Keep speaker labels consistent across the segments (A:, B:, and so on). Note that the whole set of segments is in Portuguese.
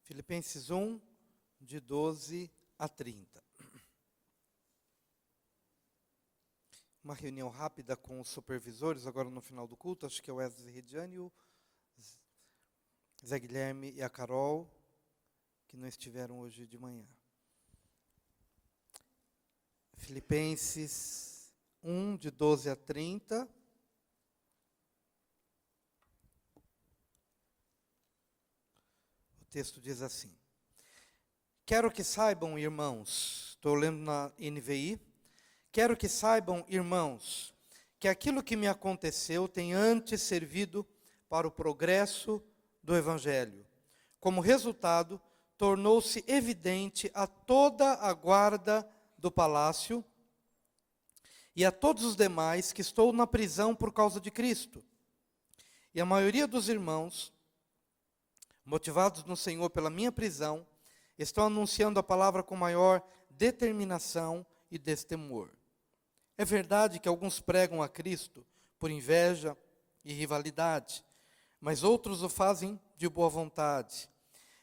A: Filipenses 1, de 12 a 30. Uma reunião rápida com os supervisores, agora no final do culto, acho que é o Wesley Rediani, o Zé Guilherme e a Carol, que não estiveram hoje de manhã. Filipenses 1, de 12 a 30. O texto diz assim: Quero que saibam, irmãos, estou lendo na NVI, quero que saibam, irmãos, que aquilo que me aconteceu tem antes servido para o progresso do Evangelho. Como resultado, tornou-se evidente a toda a guarda do palácio e a todos os demais que estou na prisão por causa de Cristo. E a maioria dos irmãos, motivados no Senhor pela minha prisão, estão anunciando a palavra com maior determinação e destemor. É verdade que alguns pregam a Cristo por inveja e rivalidade, mas outros o fazem de boa vontade.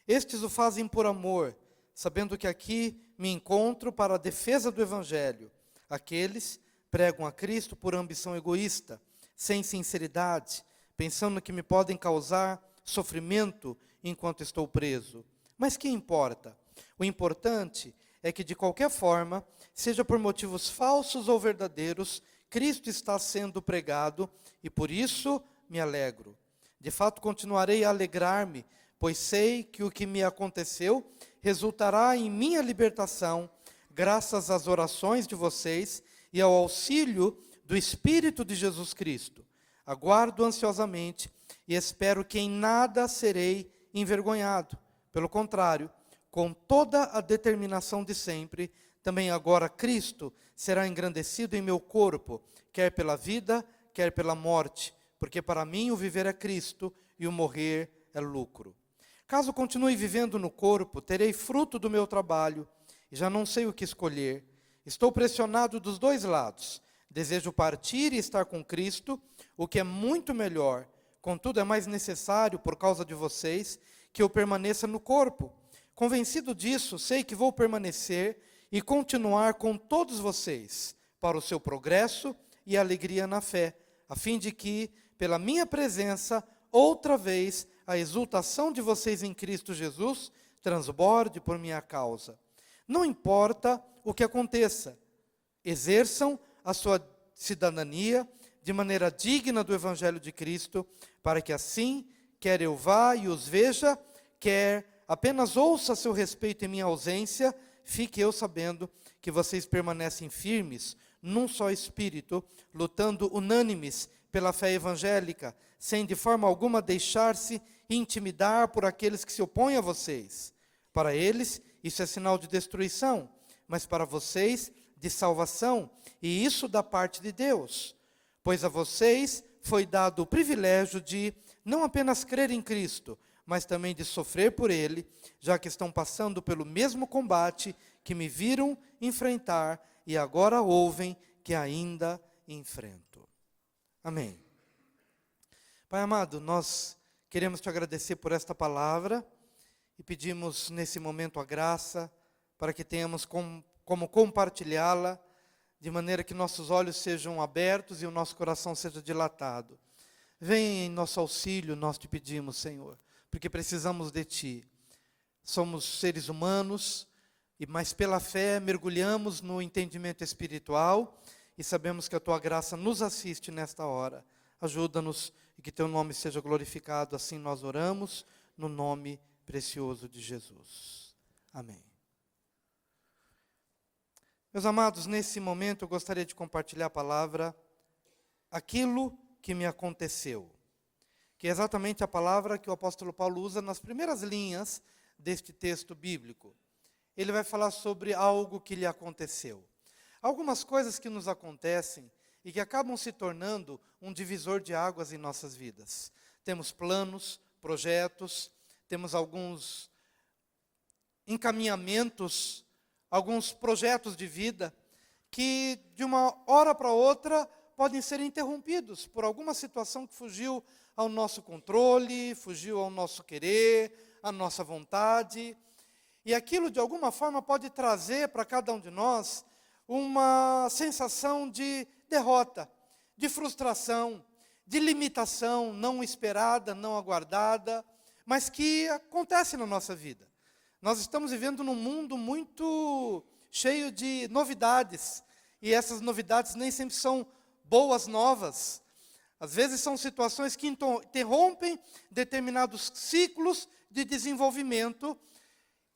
A: Estes o fazem por amor, sabendo que aqui me encontro para a defesa do Evangelho. Aqueles pregam a Cristo por ambição egoísta, sem sinceridade, pensando que me podem causar sofrimento enquanto estou preso. Mas que importa? O importante é que, de qualquer forma, seja por motivos falsos ou verdadeiros, Cristo está sendo pregado e por isso me alegro. De fato, continuarei a alegrar-me, pois sei que o que me aconteceu resultará em minha libertação, graças às orações de vocês e ao auxílio do Espírito de Jesus Cristo. Aguardo ansiosamente e espero que em nada serei envergonhado. Pelo contrário, com toda a determinação de sempre, também agora Cristo será engrandecido em meu corpo, quer pela vida, quer pela morte, porque para mim o viver é Cristo e o morrer é lucro. Caso continue vivendo no corpo, terei fruto do meu trabalho e já não sei o que escolher. Estou pressionado dos dois lados. Desejo partir e estar com Cristo, o que é muito melhor. Contudo, é mais necessário, por causa de vocês, que eu permaneça no corpo. Convencido disso, sei que vou permanecer e continuar com todos vocês, para o seu progresso e alegria na fé, a fim de que, pela minha presença, outra vez, a exultação de vocês em Cristo Jesus transborde por minha causa. Não importa o que aconteça, exerçam a sua cidadania de maneira digna do Evangelho de Cristo, para que assim, quer eu vá e os veja, quer apenas ouça a seu respeito em minha ausência, fique eu sabendo que vocês permanecem firmes, num só espírito, lutando unânimes pela fé evangélica, sem de forma alguma deixar-se intimidar por aqueles que se opõem a vocês. Para eles, isso é sinal de destruição, mas para vocês, de salvação, e isso da parte de Deus. Pois a vocês foi dado o privilégio de não apenas crer em Cristo, mas também de sofrer por Ele, já que estão passando pelo mesmo combate que me viram enfrentar e agora ouvem que ainda enfrento. Amém. Pai amado, nós queremos te agradecer por esta palavra e pedimos nesse momento a graça para que tenhamos como compartilhá-la, de maneira que nossos olhos sejam abertos e o nosso coração seja dilatado. Venha em nosso auxílio, nós te pedimos, Senhor, porque precisamos de Ti. Somos seres humanos, mas pela fé mergulhamos no entendimento espiritual e sabemos que a Tua graça nos assiste nesta hora. Ajuda-nos e que Teu nome seja glorificado, assim nós oramos, no nome precioso de Jesus. Amém. Meus amados, nesse momento eu gostaria de compartilhar a palavra aquilo que me aconteceu, que é exatamente a palavra que o apóstolo Paulo usa nas primeiras linhas deste texto bíblico. Ele vai falar sobre algo que lhe aconteceu. Algumas coisas que nos acontecem e que acabam se tornando um divisor de águas em nossas vidas. Temos planos, projetos, temos alguns encaminhamentos, alguns projetos de vida que de uma hora para outra podem ser interrompidos por alguma situação que fugiu ao nosso controle, fugiu ao nosso querer, a nossa vontade. E aquilo, de alguma forma, pode trazer para cada um de nós uma sensação de derrota, de frustração, de limitação não esperada, não aguardada, mas que acontece na nossa vida. Nós estamos vivendo num mundo muito cheio de novidades, e essas novidades nem sempre são boas novas. Às vezes são situações que interrompem determinados ciclos de desenvolvimento,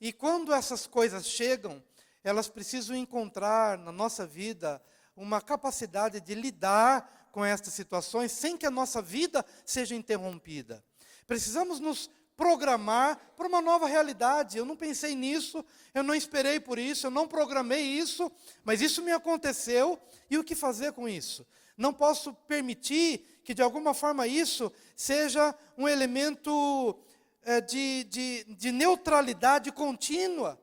A: e quando essas coisas chegam, elas precisam encontrar na nossa vida uma capacidade de lidar com estas situações sem que a nossa vida seja interrompida. Precisamos nos programar para uma nova realidade. Eu não pensei nisso, eu não esperei por isso, eu não programei isso, mas isso me aconteceu, e o que fazer com isso? Não posso permitir que, de alguma forma, isso seja um elemento de neutralidade contínua,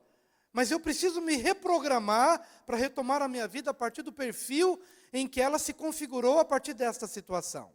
A: mas eu preciso me reprogramar para retomar a minha vida a partir do perfil em que ela se configurou a partir desta situação.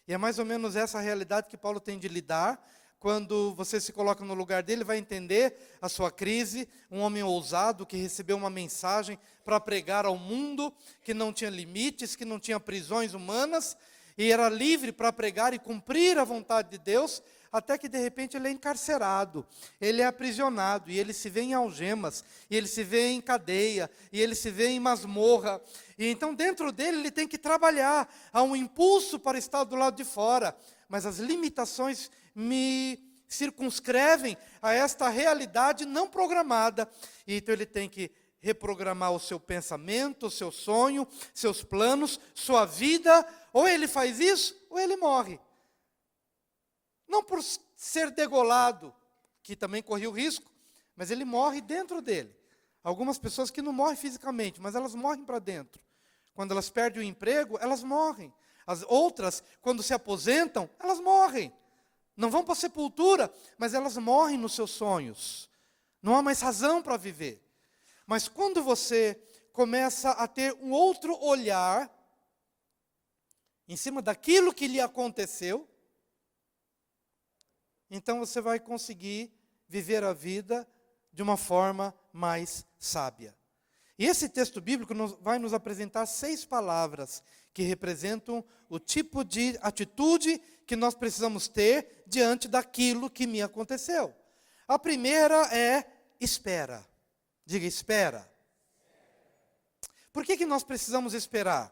A: E é mais ou menos essa a realidade que Paulo tem de lidar. Quando você se coloca no lugar dele, vai entender a sua crise. Um homem ousado que recebeu uma mensagem para pregar ao mundo, que não tinha limites, que não tinha prisões humanas, e era livre para pregar e cumprir a vontade de Deus, até que de repente ele é encarcerado, ele é aprisionado, e ele se vê em algemas, e ele se vê em cadeia, e ele se vê em masmorra. E então dentro dele ele tem que trabalhar, há um impulso para estar do lado de fora, mas as limitações me circunscrevem a esta realidade não programada. E então ele tem que reprogramar o seu pensamento, o seu sonho, seus planos, sua vida. Ou ele faz isso, ou ele morre. Não por ser degolado, que também corria o risco, mas ele morre dentro dele. Algumas pessoas que não morrem fisicamente, mas elas morrem para dentro. Quando elas perdem o emprego, elas morrem. As outras, quando se aposentam, elas morrem. Não vão para a sepultura, mas elas morrem nos seus sonhos. Não há mais razão para viver. Mas quando você começa a ter um outro olhar em cima daquilo que lhe aconteceu, então você vai conseguir viver a vida de uma forma mais sábia. E esse texto bíblico vai nos apresentar 6 palavras que representam o tipo de atitude que nós precisamos ter diante daquilo que me aconteceu. A primeira é espera. Diga, espera. Por que nós precisamos esperar?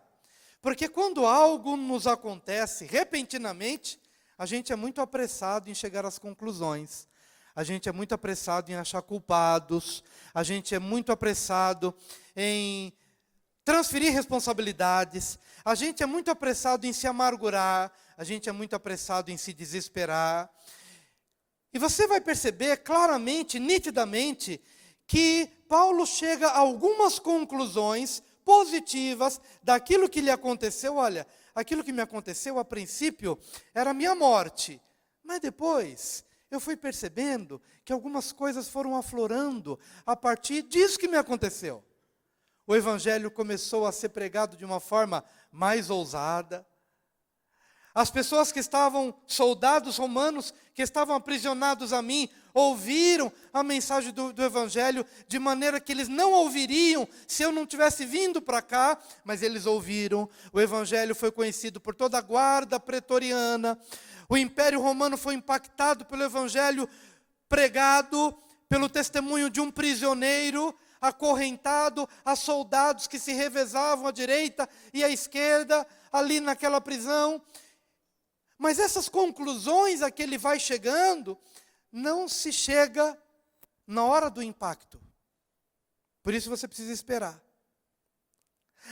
A: Porque quando algo nos acontece repentinamente, a gente é muito apressado em chegar às conclusões. A gente é muito apressado em achar culpados. A gente é muito apressado em transferir responsabilidades. A gente é muito apressado em se amargurar. A gente é muito apressado em se desesperar. E você vai perceber claramente, nitidamente, que Paulo chega a algumas conclusões positivas daquilo que lhe aconteceu. Olha, aquilo que me aconteceu a princípio era a minha morte, mas depois eu fui percebendo que algumas coisas foram aflorando a partir disso que me aconteceu. O evangelho começou a ser pregado de uma forma mais ousada. As pessoas que estavam, soldados romanos, que estavam aprisionados a mim, ouviram a mensagem do evangelho de maneira que eles não ouviriam se eu não tivesse vindo para cá, mas eles ouviram. O evangelho foi conhecido por toda a guarda pretoriana. O Império Romano foi impactado pelo evangelho pregado, pelo testemunho de um prisioneiro acorrentado a soldados que se revezavam à direita e à esquerda, ali naquela prisão. Mas essas conclusões a que ele vai chegando, não se chega na hora do impacto. Por isso você precisa esperar.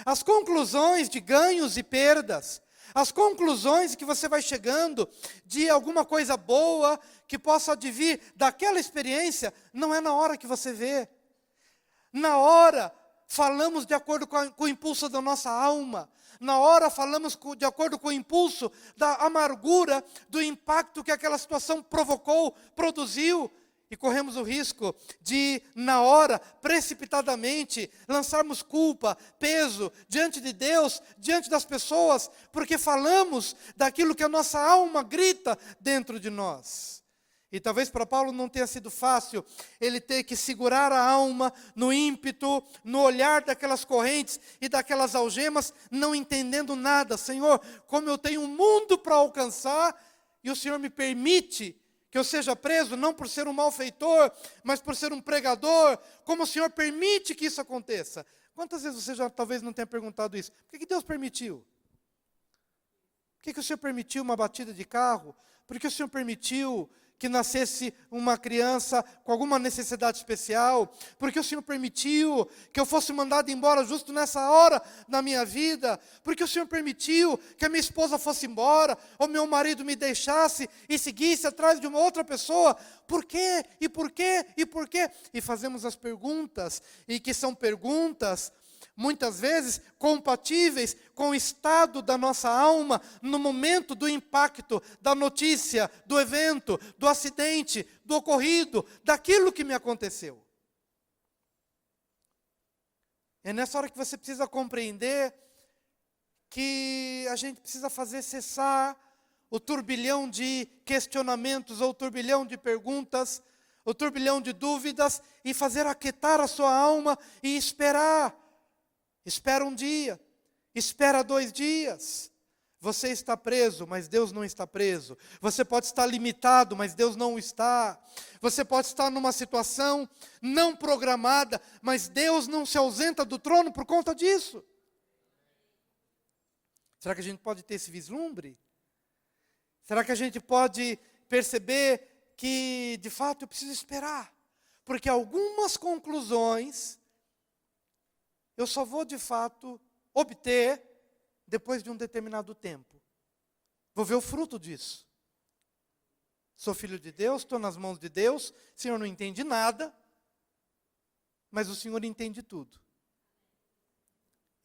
A: As conclusões de ganhos e perdas, as conclusões que você vai chegando de alguma coisa boa que possa advir daquela experiência, não é na hora que você vê. Na hora, falamos de acordo com o impulso da nossa alma. Na hora, falamos de acordo com o impulso da amargura, do impacto que aquela situação provocou, produziu. E corremos o risco de, na hora, precipitadamente, lançarmos culpa, peso, diante de Deus, diante das pessoas, porque falamos daquilo que a nossa alma grita dentro de nós. E talvez para Paulo não tenha sido fácil ele ter que segurar a alma no ímpeto, no olhar daquelas correntes e daquelas algemas, não entendendo nada. Senhor, como eu tenho um mundo para alcançar, e o Senhor me permite que eu seja preso, não por ser um malfeitor, mas por ser um pregador. Como o Senhor permite que isso aconteça? Quantas vezes você já talvez não tenha perguntado isso? Por que Deus permitiu? Por que o Senhor permitiu uma batida de carro? Por que o Senhor permitiu que nascesse uma criança com alguma necessidade especial? Porque o Senhor permitiu que eu fosse mandado embora justo nessa hora da minha vida? Porque o Senhor permitiu que a minha esposa fosse embora, ou meu marido me deixasse e seguisse atrás de uma outra pessoa? Por quê? E por quê? E por quê? E fazemos as perguntas, e que são perguntas muitas vezes compatíveis com o estado da nossa alma no momento do impacto, da notícia, do evento, do acidente, do ocorrido, daquilo que me aconteceu. É nessa hora que você precisa compreender que a gente precisa fazer cessar o turbilhão de questionamentos, ou o turbilhão de perguntas, o turbilhão de dúvidas, e fazer aquietar a sua alma e esperar. Espera um dia, espera 2 dias. Você está preso, mas Deus não está preso. Você pode estar limitado, mas Deus não está. Você pode estar numa situação não programada, mas Deus não se ausenta do trono por conta disso. Será que a gente pode ter esse vislumbre? Será que a gente pode perceber que, de fato, eu preciso esperar? Porque algumas conclusões eu só vou, de fato, obter depois de um determinado tempo. Vou ver o fruto disso. Sou filho de Deus, estou nas mãos de Deus, o Senhor não entende nada, mas o Senhor entende tudo.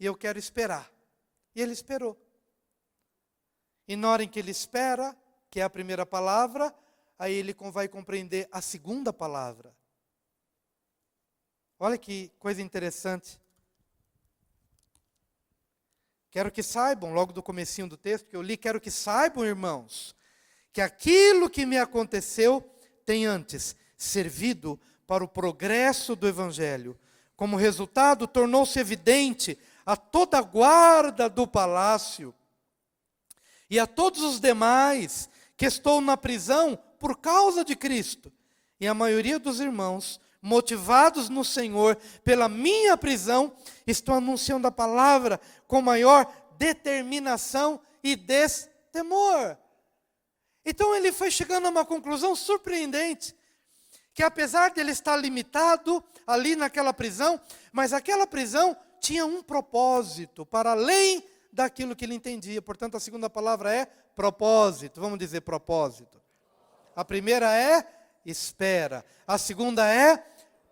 A: E eu quero esperar. E ele esperou. E na hora em que ele espera, que é a primeira palavra, aí ele vai compreender a segunda palavra. Olha que coisa interessante. Quero que saibam, logo do comecinho do texto que eu li, quero que saibam, irmãos, que aquilo que me aconteceu tem antes servido para o progresso do Evangelho. Como resultado, tornou-se evidente a toda a guarda do palácio e a todos os demais que estou na prisão por causa de Cristo. E a maioria dos irmãos, motivados no Senhor pela minha prisão, estão anunciando a palavra com maior determinação e destemor. Então ele foi chegando a uma conclusão surpreendente, que apesar de ele estar limitado ali naquela prisão, mas aquela prisão tinha um propósito, para além daquilo que ele entendia. Portanto, a segunda palavra é propósito. Vamos dizer propósito. A primeira é espera. A segunda é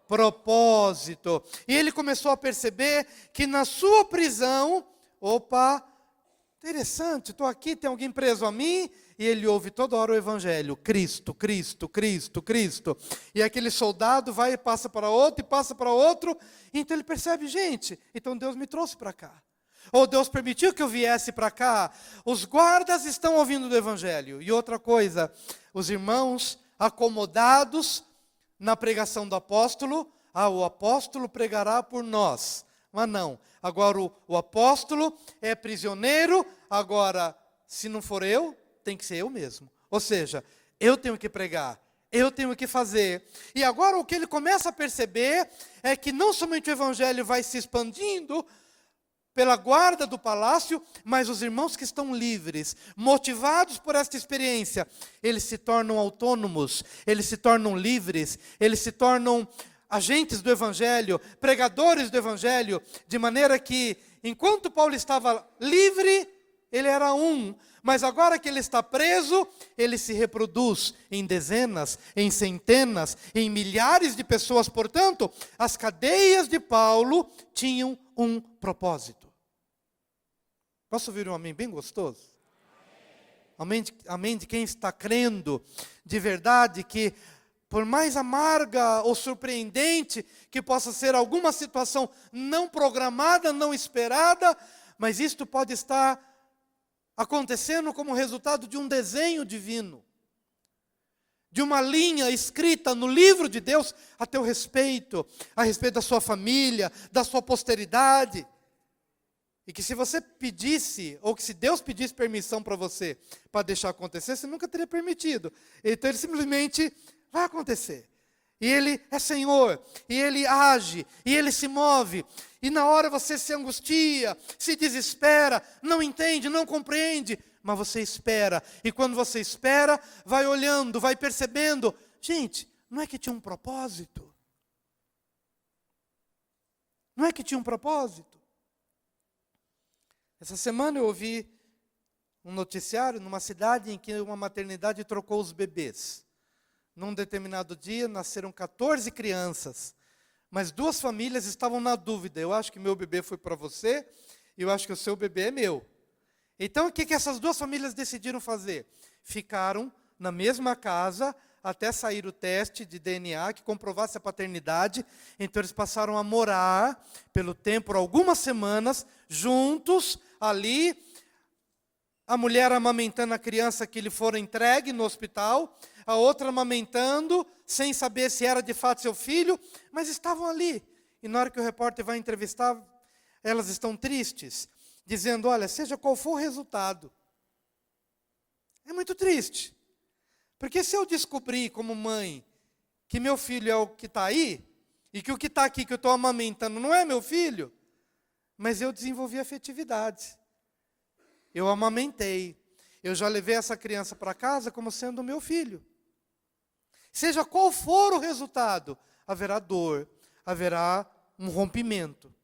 A: propósito. E ele começou a perceber que na sua prisão, opa, interessante, estou aqui, tem alguém preso a mim, e ele ouve toda hora o Evangelho, Cristo, Cristo, Cristo, Cristo. E aquele soldado vai e passa para outro, e passa para outro, então ele percebe, gente, então Deus me trouxe para cá. Ou Deus permitiu que eu viesse para cá. Os guardas estão ouvindo do Evangelho. E outra coisa, os irmãos acomodados na pregação do apóstolo, o apóstolo pregará por nós. Mas não, agora o apóstolo é prisioneiro, agora, se não for eu, tem que ser eu mesmo. Ou seja, eu tenho que pregar, eu tenho que fazer. E agora o que ele começa a perceber é que não somente o Evangelho vai se expandindo pela guarda do palácio, mas os irmãos que estão livres, motivados por esta experiência, eles se tornam autônomos, eles se tornam livres, eles se tornam agentes do Evangelho, pregadores do Evangelho, de maneira que, enquanto Paulo estava livre, ele era um, mas agora que ele está preso, ele se reproduz em dezenas, em centenas, em milhares de pessoas. Portanto, as cadeias de Paulo tinham um propósito. Posso ouvir um amém bem gostoso? Amém de quem está crendo de verdade que, por mais amarga ou surpreendente que possa ser alguma situação não programada, não esperada, mas isto pode estar acontecendo como resultado de um desenho divino. de uma linha escrita no livro de Deus a teu respeito, a respeito da sua família, da sua posteridade. E que se você pedisse, ou que se Deus pedisse permissão para você, para deixar acontecer, você nunca teria permitido. Então Ele simplesmente vai acontecer. E Ele é Senhor, e Ele age, e Ele se move. E na hora você se angustia, se desespera, não entende, não compreende, mas você espera. E quando você espera, vai olhando, vai percebendo. Gente, não é que tinha um propósito? Não é que tinha um propósito? Essa semana eu ouvi um noticiário numa cidade em que uma maternidade trocou os bebês. Num determinado dia, nasceram 14 crianças, mas 2 famílias estavam na dúvida. Eu acho que meu bebê foi para você, e eu acho que o seu bebê é meu. Então, o que essas 2 famílias decidiram fazer? Ficaram na mesma casa até sair o teste de DNA que comprovasse a paternidade. Então, eles passaram a morar, pelo tempo, por algumas semanas, juntos, ali, a mulher amamentando a criança que lhe fora entregue no hospital, a outra amamentando, sem saber se era de fato seu filho, mas estavam ali. E na hora que o repórter vai entrevistar, elas estão tristes, dizendo, olha, seja qual for o resultado. É muito triste. Porque se eu descobrir como mãe que meu filho é o que está aí, e que o que está aqui que eu estou amamentando não é meu filho, mas eu desenvolvi afetividade. Eu amamentei. Eu já levei essa criança para casa como sendo meu filho. Seja qual for o resultado, haverá dor, haverá um rompimento.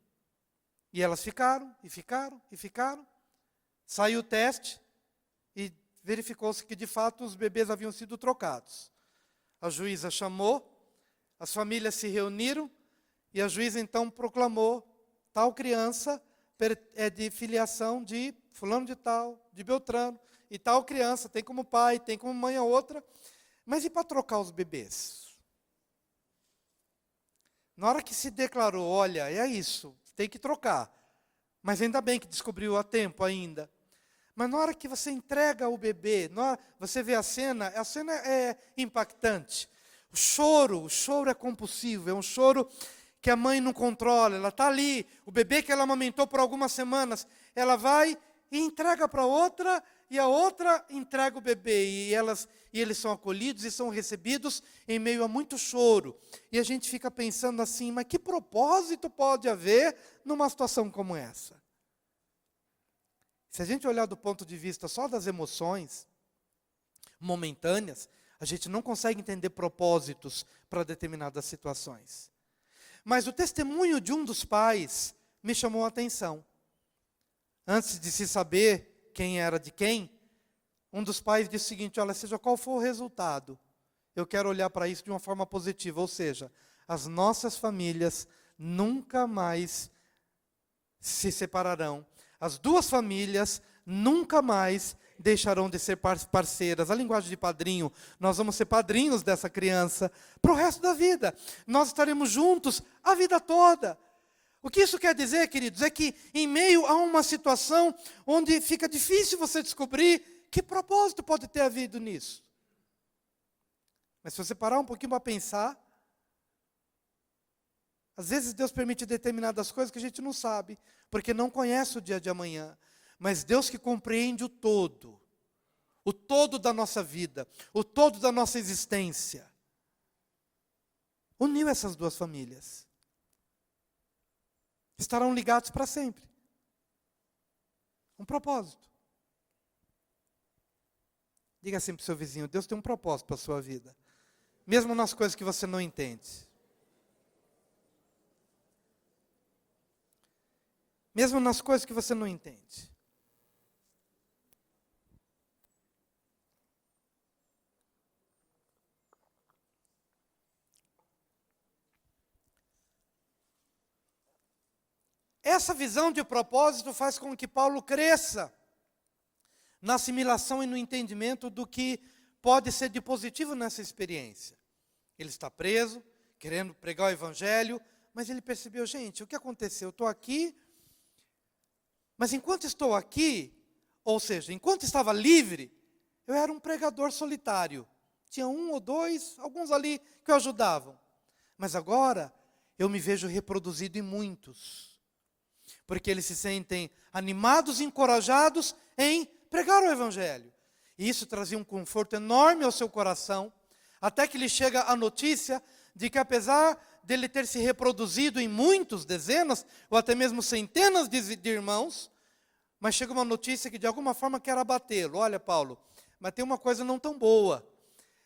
A: E elas ficaram, e ficaram, e ficaram. Saiu o teste e verificou-se que de fato os bebês haviam sido trocados. A juíza chamou, as famílias se reuniram, e a juíza então proclamou, tal criança é de filiação de fulano de tal, de Beltrano, e tal criança tem como pai, tem como mãe a outra. Mas e para trocar os bebês? Na hora que se declarou, olha, é isso, tem que trocar. Mas ainda bem que descobriu a tempo ainda. Mas na hora que você entrega o bebê, você vê a cena é impactante. O choro é compulsivo, é um choro que a mãe não controla. Ela está ali, o bebê que ela amamentou por algumas semanas, ela vai e entrega para outra, e a outra entrega o bebê, e eles são acolhidos e são recebidos em meio a muito choro. E a gente fica pensando assim, mas que propósito pode haver numa situação como essa? Se a gente olhar do ponto de vista só das emoções momentâneas, a gente não consegue entender propósitos para determinadas situações. Mas o testemunho de um dos pais me chamou a atenção. Antes de se saber quem era de quem, um dos pais disse o seguinte, olha, seja qual for o resultado, eu quero olhar para isso de uma forma positiva, ou seja, as nossas famílias nunca mais se separarão. As 2 famílias nunca mais deixarão de ser parceiras. A linguagem de padrinho, nós vamos ser padrinhos dessa criança para o resto da vida. Nós estaremos juntos a vida toda. O que isso quer dizer, queridos, é que em meio a uma situação onde fica difícil você descobrir que propósito pode ter havido nisso. Mas se você parar um pouquinho para pensar, às vezes Deus permite determinadas coisas que a gente não sabe, porque não conhece o dia de amanhã. Mas Deus que compreende o todo da nossa vida, o todo da nossa existência, uniu essas 2 famílias. Estarão ligados para sempre. Um propósito. Diga assim para o seu vizinho, Deus tem um propósito para a sua vida. Mesmo nas coisas que você não entende. Mesmo nas coisas que você não entende. Essa visão de propósito faz com que Paulo cresça na assimilação e no entendimento do que pode ser de positivo nessa experiência. Ele está preso, querendo pregar o evangelho, mas ele percebeu, gente, o que aconteceu? Eu estou aqui, mas enquanto estou aqui, ou seja, enquanto estava livre, eu era um pregador solitário. Tinha um ou dois, alguns ali que o ajudavam. Mas agora, eu me vejo reproduzido em muitos. Porque eles se sentem animados e encorajados em pregar o Evangelho. E isso trazia um conforto enorme ao seu coração, até que lhe chega a notícia de que, apesar dele ter se reproduzido em muitos, dezenas, ou até mesmo centenas de irmãos, mas chega uma notícia que de alguma forma quer abatê-lo. Olha, Paulo, mas tem uma coisa não tão boa.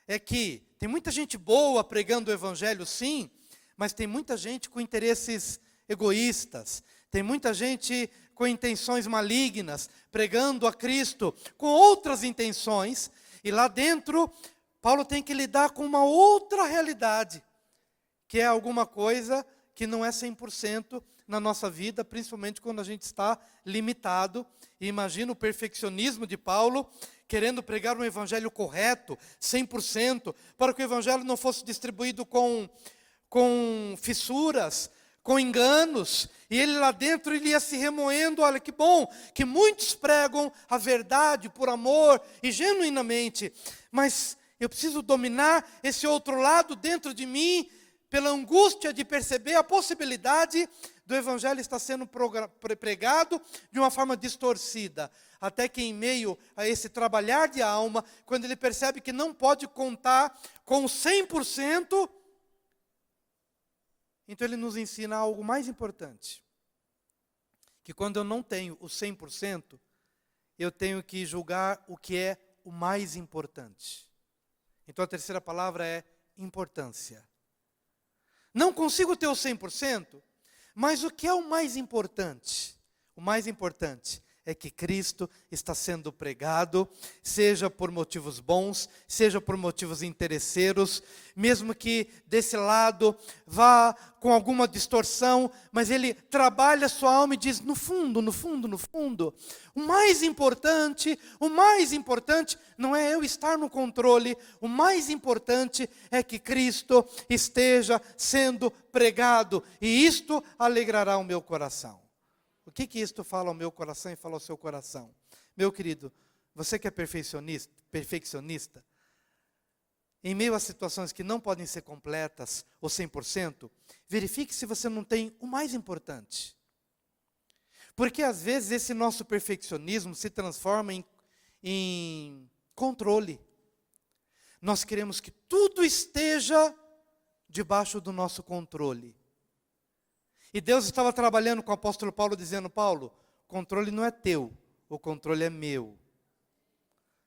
A: É que tem muita gente boa pregando o Evangelho, sim, mas tem muita gente com interesses egoístas. Tem muita gente com intenções malignas, pregando a Cristo com outras intenções. E lá dentro, Paulo tem que lidar com uma outra realidade, que é alguma coisa que não é 100% na nossa vida, principalmente quando a gente está limitado. E imagina o perfeccionismo de Paulo, querendo pregar um evangelho correto, 100%, para que o evangelho não fosse distribuído com fissuras, com enganos. E ele lá dentro, ele ia se remoendo. Olha que bom, que muitos pregam a verdade por amor e genuinamente, mas eu preciso dominar esse outro lado dentro de mim, pela angústia de perceber a possibilidade do evangelho estar sendo pregado de uma forma distorcida. Até que em meio a esse trabalhar de alma, quando ele percebe que não pode contar com 100%, então ele nos ensina algo mais importante. Que quando eu não tenho o 100%, eu tenho que julgar o que é o mais importante. Então a terceira palavra é importância. Não consigo ter o 100%, mas o que é o mais importante? O mais importante é que Cristo está sendo pregado, seja por motivos bons, seja por motivos interesseiros, mesmo que desse lado vá com alguma distorção, mas ele trabalha a sua alma e diz, no fundo, o mais importante não é eu estar no controle, o mais importante é que Cristo esteja sendo pregado, e isto alegrará o meu coração. O que isto fala ao meu coração e fala ao seu coração? Meu querido, você que é perfeccionista, em meio a situações que não podem ser completas ou 100%, verifique se você não tem o mais importante. Porque às vezes esse nosso perfeccionismo se transforma em controle. Nós queremos que tudo esteja debaixo do nosso controle. E Deus estava trabalhando com o apóstolo Paulo, dizendo, Paulo, o controle não é teu, o controle é meu.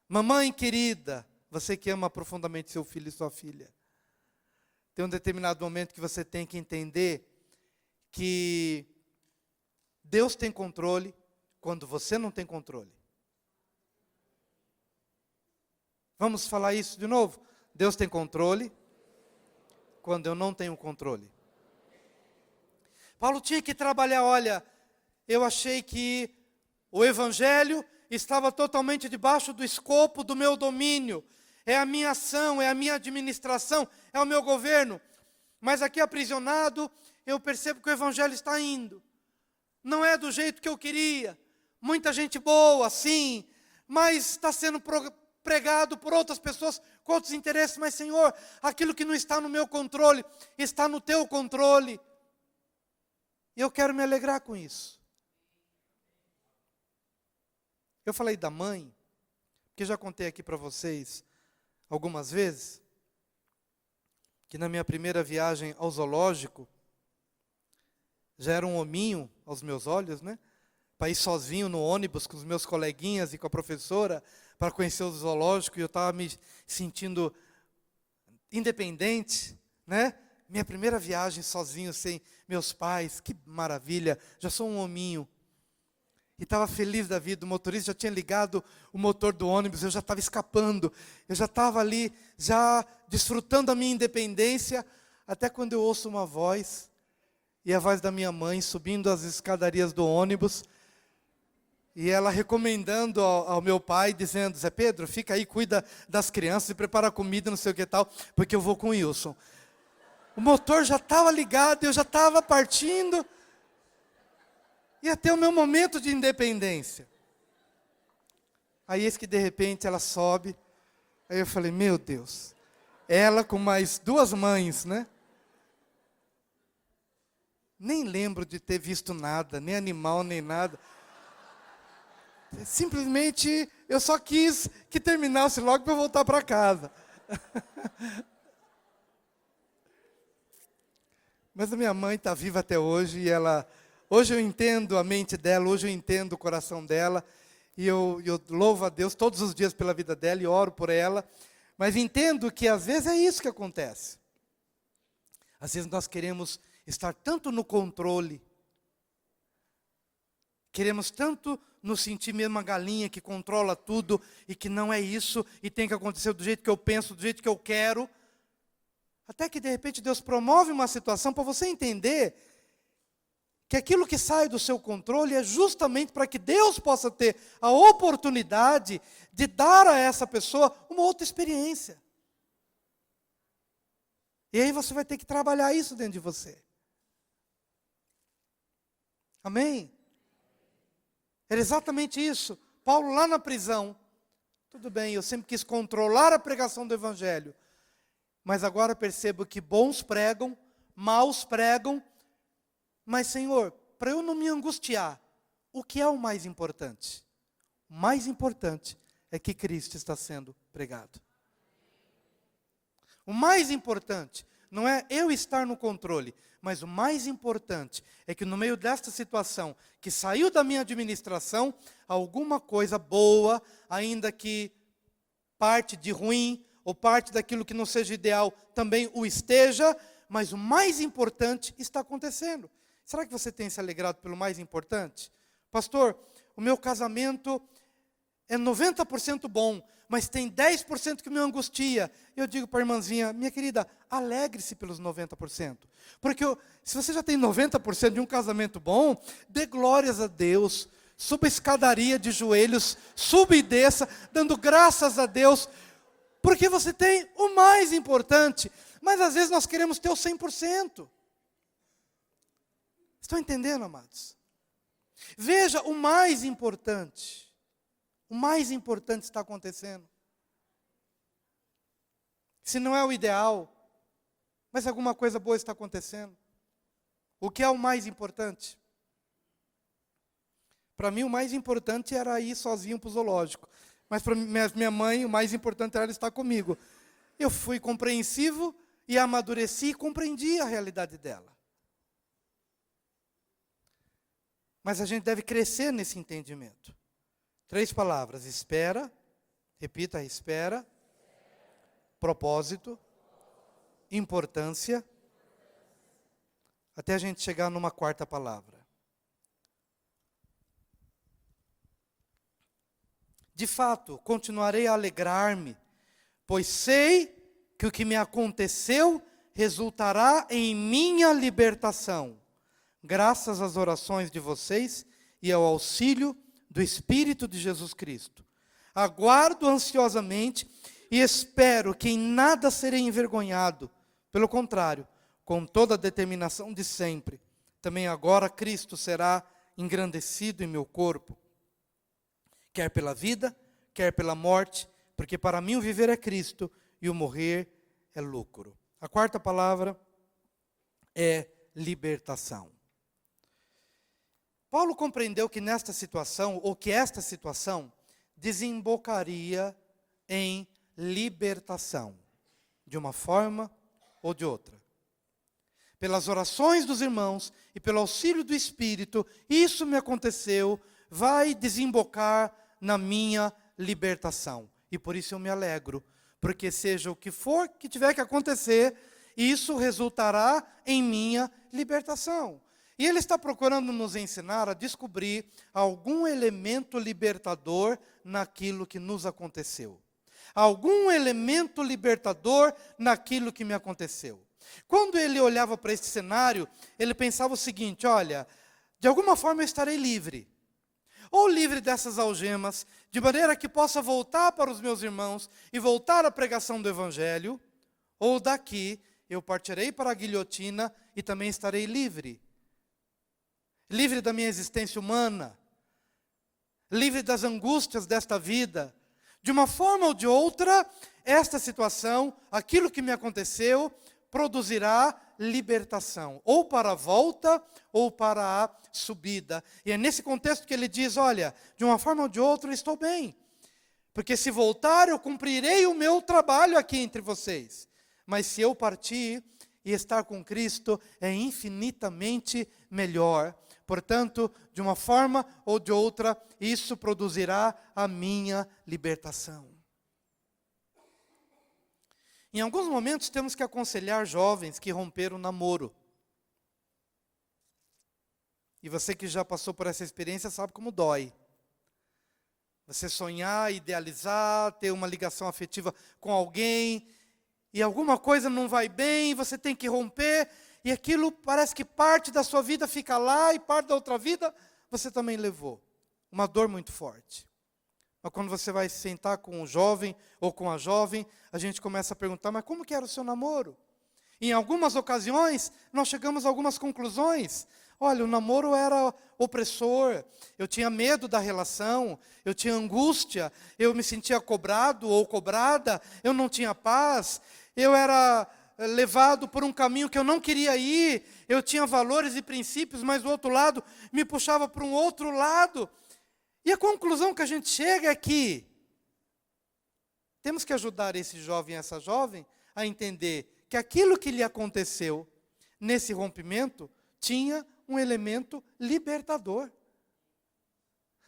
A: Mamãe querida, você que ama profundamente seu filho e sua filha, tem um determinado momento que você tem que entender que Deus tem controle quando você não tem controle. Vamos falar isso de novo? Deus tem controle quando eu não tenho controle. Paulo tinha que trabalhar, olha, eu achei que o evangelho estava totalmente debaixo do escopo do meu domínio. É a minha ação, é a minha administração, é o meu governo. Mas aqui aprisionado, eu percebo que o evangelho está indo. Não é do jeito que eu queria. Muita gente boa, sim, mas está sendo pregado por outras pessoas com outros interesses. Mas, Senhor, aquilo que não está no meu controle, está no teu controle. E eu quero me alegrar com isso. Eu falei da mãe, que já contei aqui para vocês algumas vezes, que na minha primeira viagem ao zoológico, já era um hominho aos meus olhos, né? Para ir sozinho no ônibus com os meus coleguinhas e com a professora, para conhecer o zoológico, e eu estava me sentindo independente, né? Minha primeira viagem sozinho, sem meus pais, que maravilha, já sou um hominho. E estava feliz da vida, o motorista já tinha ligado o motor do ônibus, eu já estava escapando, eu já estava ali, já desfrutando da minha independência, até quando eu ouço uma voz, e a voz da minha mãe subindo as escadarias do ônibus, e ela recomendando ao meu pai, dizendo, Zé Pedro, fica aí, cuida das crianças e prepara a comida, não sei o que tal, porque eu vou com o Wilson. O motor já estava ligado, eu já estava partindo. Ia ter o meu momento de independência. Aí eis que de repente ela sobe. Aí eu falei, meu Deus, Ela com mais 2 mães, né? Nem lembro de ter visto nada, nem animal, nem nada. Simplesmente, eu só quis que terminasse logo para eu voltar para casa. Mas a minha mãe está viva até hoje e hoje eu entendo a mente dela, hoje eu entendo o coração dela e eu louvo a Deus todos os dias pela vida dela e oro por ela, mas entendo que às vezes é isso que acontece. Às vezes nós queremos estar tanto no controle, queremos tanto nos sentir mesmo uma galinha que controla tudo e que não é isso e tem que acontecer do jeito que eu penso, do jeito que eu quero. Até que de repente Deus promove uma situação para você entender que aquilo que sai do seu controle é justamente para que Deus possa ter a oportunidade de dar a essa pessoa uma outra experiência. E aí você vai ter que trabalhar isso dentro de você. Amém? Era exatamente isso. Paulo lá na prisão. Tudo bem, eu sempre quis controlar a pregação do Evangelho. Mas agora percebo que bons pregam, maus pregam. Mas, Senhor, para eu não me angustiar, o que é o mais importante? O mais importante é que Cristo está sendo pregado. O mais importante não é eu estar no controle, mas o mais importante é que no meio desta situação, que saiu da minha administração, alguma coisa boa, ainda que parte de ruim, ou parte daquilo que não seja ideal também o esteja, mas o mais importante está acontecendo. Será que você tem se alegrado pelo mais importante? Pastor, o meu casamento é 90% bom, mas tem 10% que me angustia. Eu digo para a irmãzinha, minha querida, alegre-se pelos 90%. Porque se você já tem 90% de um casamento bom, dê glórias a Deus, suba a escadaria de joelhos, suba e desça, dando graças a Deus, porque você tem o mais importante, mas às vezes nós queremos ter o 100%. Estão entendendo, amados? Veja, o mais importante está acontecendo. Se não é o ideal, mas alguma coisa boa está acontecendo. O que é o mais importante? Para mim, o mais importante era ir sozinho para o zoológico. Mas para minha mãe, o mais importante era ela estar comigo. Eu fui compreensivo e amadureci e compreendi a realidade dela. Mas a gente deve crescer nesse entendimento. 3 palavras: espera, repita, espera, propósito, importância, até a gente chegar numa 4ª palavra. De fato, continuarei a alegrar-me, pois sei que o que me aconteceu resultará em minha libertação, graças às orações de vocês e ao auxílio do Espírito de Jesus Cristo. Aguardo ansiosamente e espero que em nada serei envergonhado. Pelo contrário, com toda a determinação de sempre, também agora Cristo será engrandecido em meu corpo, quer pela vida, quer pela morte, porque para mim o viver é Cristo e o morrer é lucro. A 4ª palavra é libertação. Paulo compreendeu que nesta situação, ou que esta situação, desembocaria em libertação, de uma forma ou de outra. Pelas orações dos irmãos e pelo auxílio do Espírito, isso me aconteceu, vai desembocar na minha libertação. E por isso eu me alegro, porque seja o que for que tiver que acontecer, isso resultará em minha libertação. E ele está procurando nos ensinar a descobrir algum elemento libertador naquilo que nos aconteceu. Algum elemento libertador naquilo que me aconteceu. Quando ele olhava para esse cenário, ele pensava o seguinte: olha, de alguma forma eu estarei livre. Ou livre dessas algemas, de maneira que possa voltar para os meus irmãos e voltar à pregação do Evangelho, ou daqui eu partirei para a guilhotina e também estarei livre. Livre da minha existência humana, livre das angústias desta vida. De uma forma ou de outra, esta situação, aquilo que me aconteceu, produzirá libertação, ou para a volta, ou para a subida. E é nesse contexto que ele diz, olha, de uma forma ou de outra eu estou bem. Porque se voltar, eu cumprirei o meu trabalho aqui entre vocês. Mas se eu partir e estar com Cristo, é infinitamente melhor. Portanto, de uma forma ou de outra, isso produzirá a minha libertação. Em alguns momentos temos que aconselhar jovens que romperam o namoro. E você que já passou por essa experiência sabe como dói. Você sonhar, idealizar, ter uma ligação afetiva com alguém, e alguma coisa não vai bem, você tem que romper, e aquilo parece que parte da sua vida fica lá, e parte da outra vida você também levou. Uma dor muito forte. Mas quando você vai se sentar com o jovem ou com a jovem, a gente começa a perguntar, mas como que era o seu namoro? E em algumas ocasiões, nós chegamos a algumas conclusões. Olha, o namoro era opressor, eu tinha medo da relação, eu tinha angústia, eu me sentia cobrado ou cobrada, eu não tinha paz, eu era levado por um caminho que eu não queria ir, eu tinha valores e princípios, mas o outro lado me puxava para um outro lado. E a conclusão que a gente chega é que temos que ajudar esse jovem e essa jovem a entender que aquilo que lhe aconteceu nesse rompimento tinha um elemento libertador.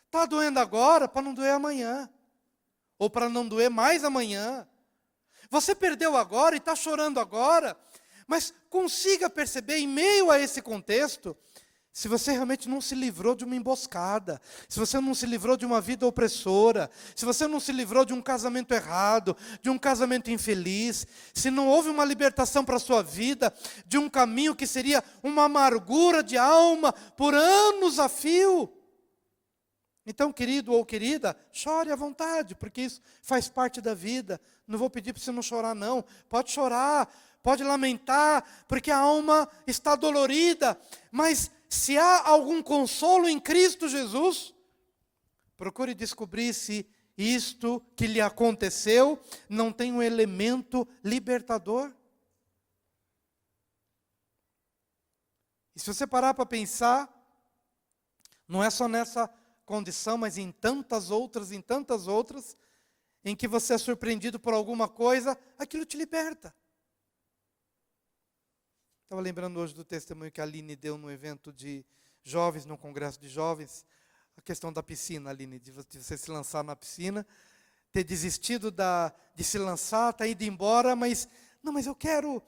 A: Está doendo agora para não doer amanhã. Ou para não doer mais amanhã. Você perdeu agora e está chorando agora. Mas consiga perceber, em meio a esse contexto, se você realmente não se livrou de uma emboscada, se você não se livrou de uma vida opressora, se você não se livrou de um casamento errado, de um casamento infeliz, se não houve uma libertação para a sua vida, de um caminho que seria uma amargura de alma por anos a fio. Então, querido ou querida, chore à vontade, porque isso faz parte da vida. Não vou pedir para você não chorar, não. Pode chorar, pode lamentar, porque a alma está dolorida, mas se há algum consolo em Cristo Jesus, procure descobrir se isto que lhe aconteceu não tem um elemento libertador. E se você parar para pensar, não é só nessa condição, mas em tantas outras, em que você é surpreendido por alguma coisa, aquilo te liberta. Estava lembrando hoje do testemunho que a Aline deu no evento de jovens, no congresso de jovens, a questão da piscina, Aline, de você se lançar na piscina, ter desistido de se lançar, estar indo embora, mas eu quero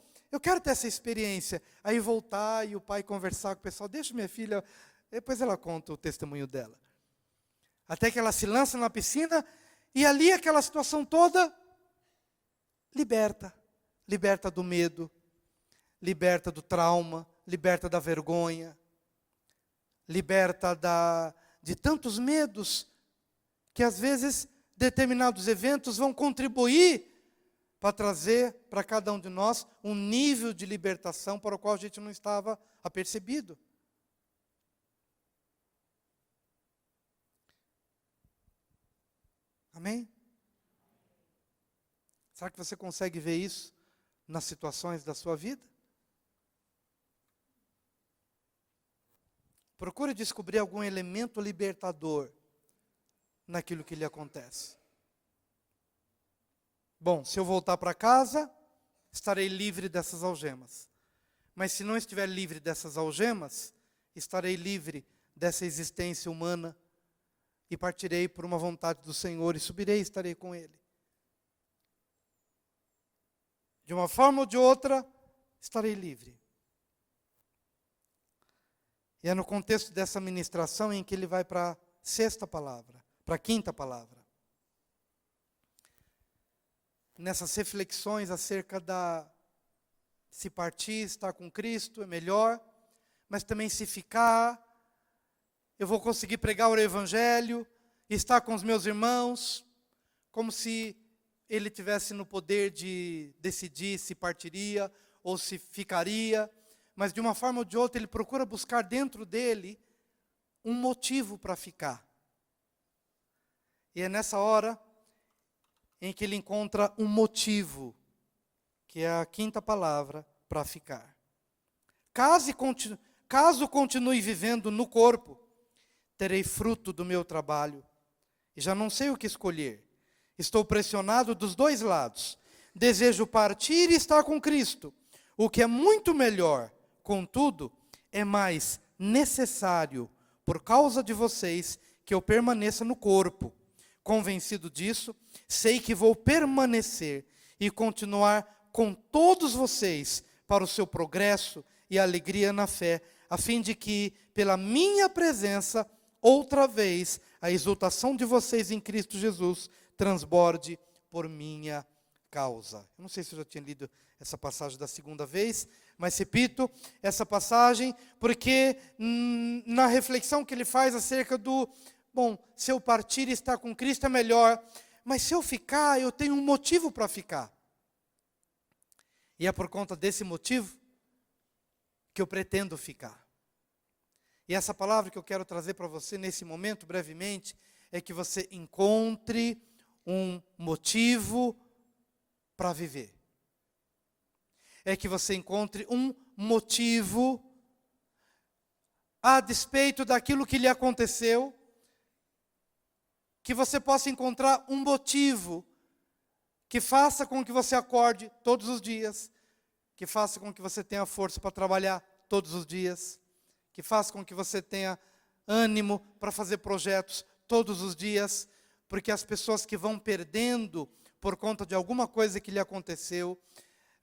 A: ter essa experiência. Aí voltar e o pai conversar com o pessoal, deixa minha filha, depois ela conta o testemunho dela. Até que ela se lança na piscina e ali aquela situação toda liberta do medo, liberta do trauma, liberta da vergonha, liberta de tantos medos que às vezes determinados eventos vão contribuir para trazer para cada um de nós um nível de libertação para o qual a gente não estava apercebido. Amém? Será que você consegue ver isso nas situações da sua vida? Procure descobrir algum elemento libertador naquilo que lhe acontece. Bom, se eu voltar para casa, estarei livre dessas algemas. Mas se não estiver livre dessas algemas, estarei livre dessa existência humana e partirei por uma vontade do Senhor e subirei e estarei com Ele. De uma forma ou de outra, estarei livre. E é no contexto dessa ministração em que ele vai para a sexta palavra, para a quinta palavra. Nessas reflexões acerca se partir, estar com Cristo é melhor, mas também se ficar, eu vou conseguir pregar o Evangelho, estar com os meus irmãos, como se ele tivesse no poder de decidir se partiria ou se ficaria. Mas de uma forma ou de outra ele procura buscar dentro dele um motivo para ficar. E é nessa hora em que ele encontra um motivo, que é a quinta palavra, para ficar. Caso continue vivendo no corpo, terei fruto do meu trabalho, e já não sei o que escolher. Estou pressionado dos dois lados. Desejo partir e estar com Cristo, o que é muito melhor. Contudo, é mais necessário, por causa de vocês, que eu permaneça no corpo. Convencido disso, sei que vou permanecer e continuar com todos vocês para o seu progresso e alegria na fé, a fim de que, pela minha presença, outra vez, a exultação de vocês em Cristo Jesus transborde por minha causa. Eu não sei se eu já tinha lido essa passagem da segunda vez, mas repito essa passagem porque na reflexão que ele faz acerca do, bom, se eu partir e estar com Cristo é melhor, mas se eu ficar, eu tenho um motivo para ficar. E é por conta desse motivo que eu pretendo ficar. E essa palavra que eu quero trazer para você nesse momento, brevemente, é que você encontre um motivo para viver. É que você encontre um motivo, a despeito daquilo que lhe aconteceu, que você possa encontrar um motivo que faça com que você acorde todos os dias, que faça com que você tenha força para trabalhar todos os dias, que faça com que você tenha ânimo para fazer projetos todos os dias, porque as pessoas que vão perdendo por conta de alguma coisa que lhe aconteceu,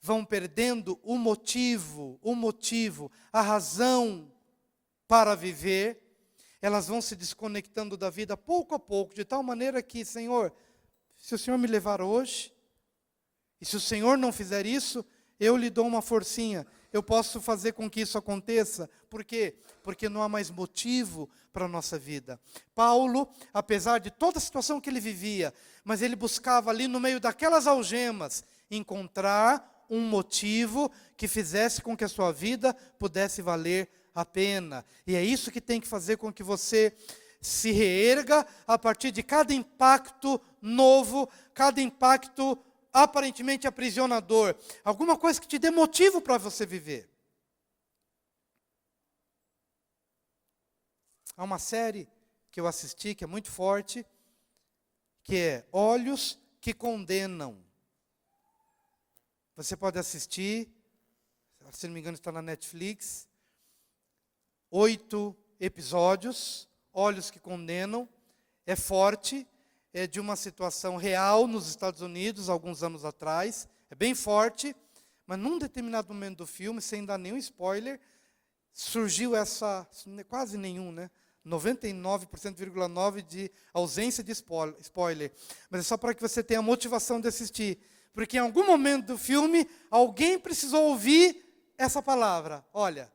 A: vão perdendo o motivo, a razão para viver, elas vão se desconectando da vida pouco a pouco, de tal maneira que, Senhor, se o Senhor me levar hoje, e se o Senhor não fizer isso, eu lhe dou uma forcinha, eu posso fazer com que isso aconteça. Por quê? Porque não há mais motivo para a nossa vida. Paulo, apesar de toda a situação que ele vivia, mas ele buscava ali no meio daquelas algemas, encontrar um motivo que fizesse com que a sua vida pudesse valer a pena. E é isso que tem que fazer com que você se reerga a partir de cada impacto novo, cada impacto aparentemente aprisionador, alguma coisa que te dê motivo para você viver. Há uma série que eu assisti, que é muito forte, que é Olhos que Condenam. Você pode assistir, se não me engano está na Netflix, 8 episódios, Olhos que Condenam, é forte, é de uma situação real nos Estados Unidos, alguns anos atrás, é bem forte, mas num determinado momento do filme, sem dar nenhum spoiler, surgiu essa, quase nenhum, né? 99,9% de ausência de spoiler. Mas é só para que você tenha a motivação de assistir. Porque em algum momento do filme, alguém precisou ouvir essa palavra. Olha,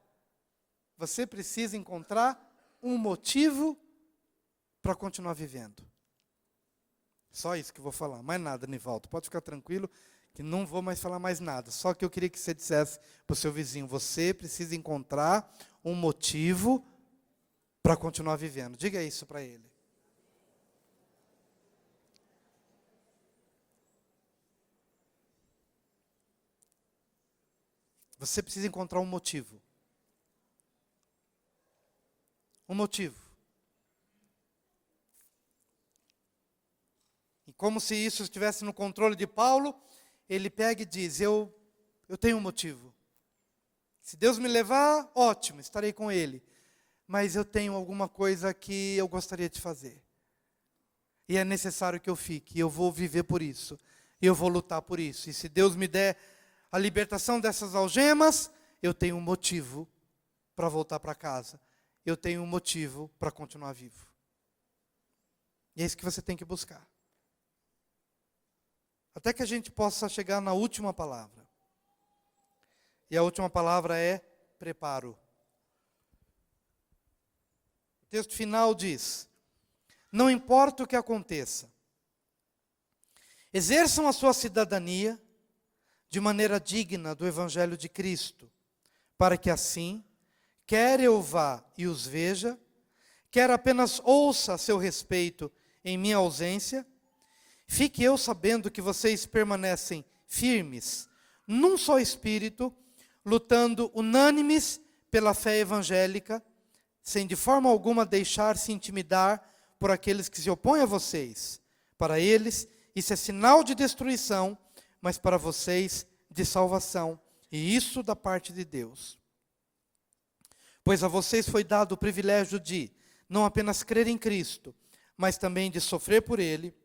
A: você precisa encontrar um motivo para continuar vivendo. Só isso que eu vou falar, mais nada, Nivaldo. Pode ficar tranquilo, que não vou mais falar mais nada. Só que eu queria que você dissesse para o seu vizinho, você precisa encontrar um motivo para continuar vivendo. Diga isso para ele. Você precisa encontrar um motivo. Um motivo. E como se isso estivesse no controle de Paulo, ele pega e diz, eu tenho um motivo. Se Deus me levar, ótimo, estarei com Ele. Mas eu tenho alguma coisa que eu gostaria de fazer. E é necessário que eu fique, e eu vou viver por isso. E eu vou lutar por isso. E se Deus me der a libertação dessas algemas, eu tenho um motivo para voltar para casa. Eu tenho um motivo para continuar vivo. E é isso que você tem que buscar. Até que a gente possa chegar na última palavra. E a última palavra é preparo. O texto final diz, não importa o que aconteça, exerçam a sua cidadania de maneira digna do Evangelho de Cristo, para que assim, quer eu vá e os veja, quer apenas ouça a seu respeito em minha ausência, fique eu sabendo que vocês permanecem firmes, num só espírito, lutando unânimes pela fé evangélica, sem de forma alguma deixar-se intimidar por aqueles que se opõem a vocês. Para eles, isso é sinal de destruição, mas para vocês, de salvação. E isso da parte de Deus. Pois a vocês foi dado o privilégio de não apenas crer em Cristo, mas também de sofrer por Ele,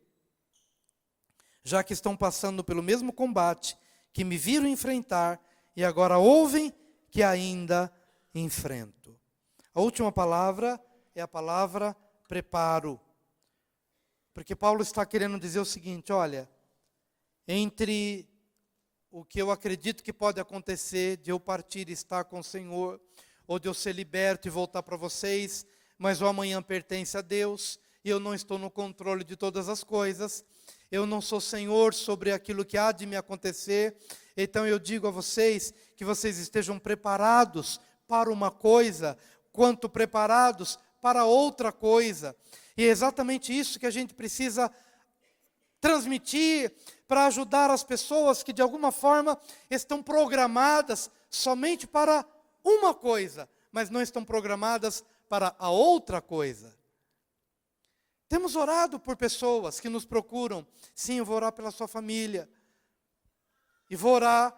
A: já que estão passando pelo mesmo combate que me viram enfrentar e agora ouvem que ainda enfrento. A última palavra é a palavra preparo. Porque Paulo está querendo dizer o seguinte, olha, entre o que eu acredito que pode acontecer, de eu partir e estar com o Senhor, ou de eu ser liberto e voltar para vocês, mas o amanhã pertence a Deus, e eu não estou no controle de todas as coisas, eu não sou Senhor sobre aquilo que há de me acontecer, então eu digo a vocês que vocês estejam preparados para uma coisa, quanto preparados para outra coisa. E é exatamente isso que a gente precisa transmitir para ajudar as pessoas que de alguma forma estão programadas somente para uma coisa, mas não estão programadas para a outra coisa. Temos orado por pessoas que nos procuram. Sim, eu vou orar pela sua família. E vou orar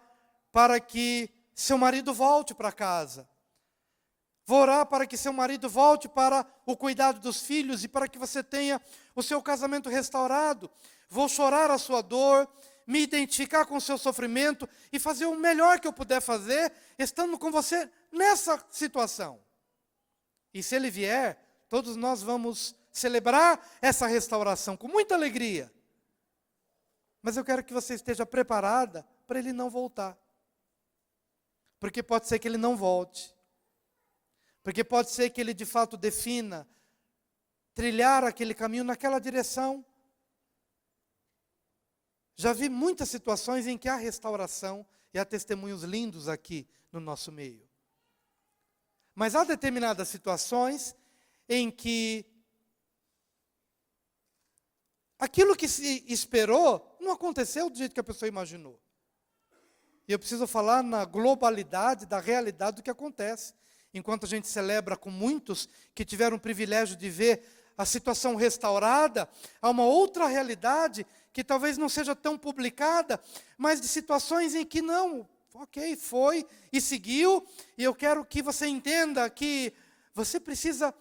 A: para que seu marido volte para casa. Vou orar para que seu marido volte para o cuidado dos filhos e para que você tenha o seu casamento restaurado. Vou chorar a sua dor, me identificar com o seu sofrimento e fazer o melhor que eu puder fazer, estando com você nessa situação. E se ele vier, todos nós vamos celebrar essa restauração com muita alegria. Mas eu quero que você esteja preparada para ele não voltar. Porque pode ser que ele não volte. Porque pode ser que ele de fato defina trilhar aquele caminho naquela direção. Já vi muitas situações em que há restauração e há testemunhos lindos aqui no nosso meio. Mas há determinadas situações em que aquilo que se esperou não aconteceu do jeito que a pessoa imaginou. E eu preciso falar na globalidade da realidade do que acontece. Enquanto a gente celebra com muitos que tiveram o privilégio de ver a situação restaurada, há uma outra realidade que talvez não seja tão publicada, mas de situações em que não, ok, foi e seguiu, e eu quero que você entenda que você precisa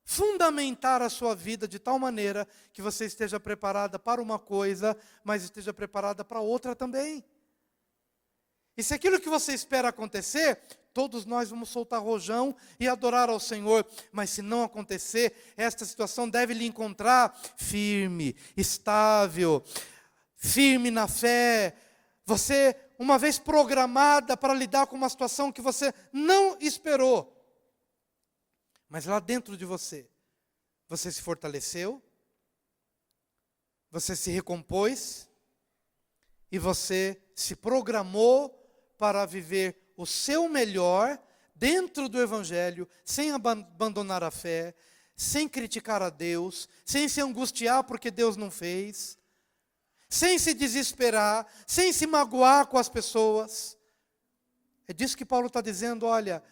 A: fundamentar a sua vida de tal maneira que você esteja preparada para uma coisa, mas esteja preparada para outra também. E se aquilo que você espera acontecer, todos nós vamos soltar rojão e adorar ao Senhor. Mas se não acontecer, esta situação deve lhe encontrar firme, estável, firme na fé. Você, uma vez programada para lidar com uma situação que você não esperou. Mas lá dentro de você, você se fortaleceu, você se recompôs, e você se programou para viver o seu melhor dentro do Evangelho, sem abandonar a fé, sem criticar a Deus, sem se angustiar porque Deus não fez, sem se desesperar, sem se magoar com as pessoas. É disso que Paulo está dizendo, olha,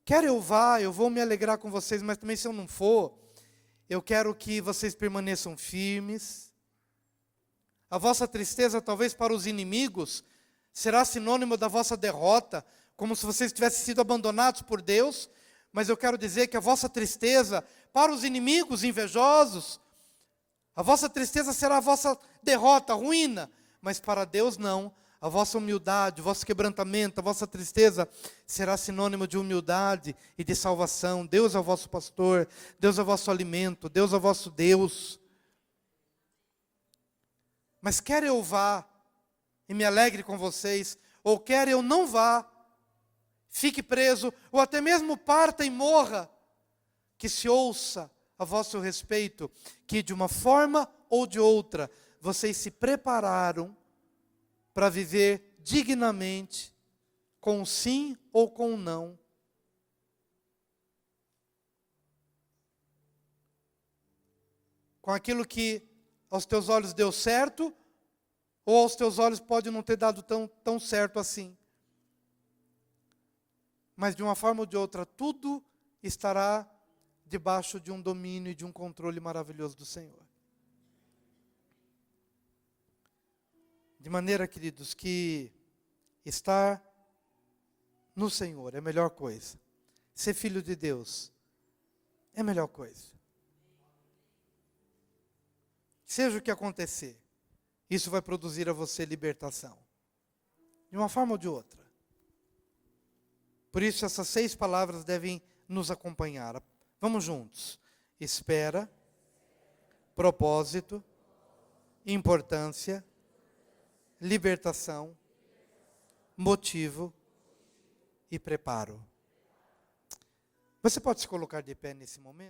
A: quer eu vá, eu vou me alegrar com vocês, mas também se eu não for, eu quero que vocês permaneçam firmes. A vossa tristeza, talvez para os inimigos, será sinônimo da vossa derrota, como se vocês tivessem sido abandonados por Deus, mas eu quero dizer que a vossa tristeza, para os inimigos invejosos, a vossa tristeza será a vossa derrota, ruína, mas para Deus não. A vossa humildade, o vosso quebrantamento, a vossa tristeza será sinônimo de humildade e de salvação. Deus é o vosso pastor, Deus é o vosso alimento, Deus é o vosso Deus. Mas quer eu vá e me alegre com vocês, ou quer eu não vá, fique preso, ou até mesmo parta e morra, que se ouça a vosso respeito, que de uma forma ou de outra, vocês se prepararam para viver dignamente, com sim ou com não. Com aquilo que aos teus olhos deu certo, ou aos teus olhos pode não ter dado tão certo assim. Mas de uma forma ou de outra, tudo estará debaixo de um domínio e de um controle maravilhoso do Senhor. De maneira, queridos, que estar no Senhor é a melhor coisa. Ser filho de Deus é a melhor coisa. Seja o que acontecer, isso vai produzir a você libertação. De uma forma ou de outra. Por isso, essas 6 palavras devem nos acompanhar. Vamos juntos. Espera, propósito, importância, libertação, motivo e preparo. Você pode se colocar de pé nesse momento?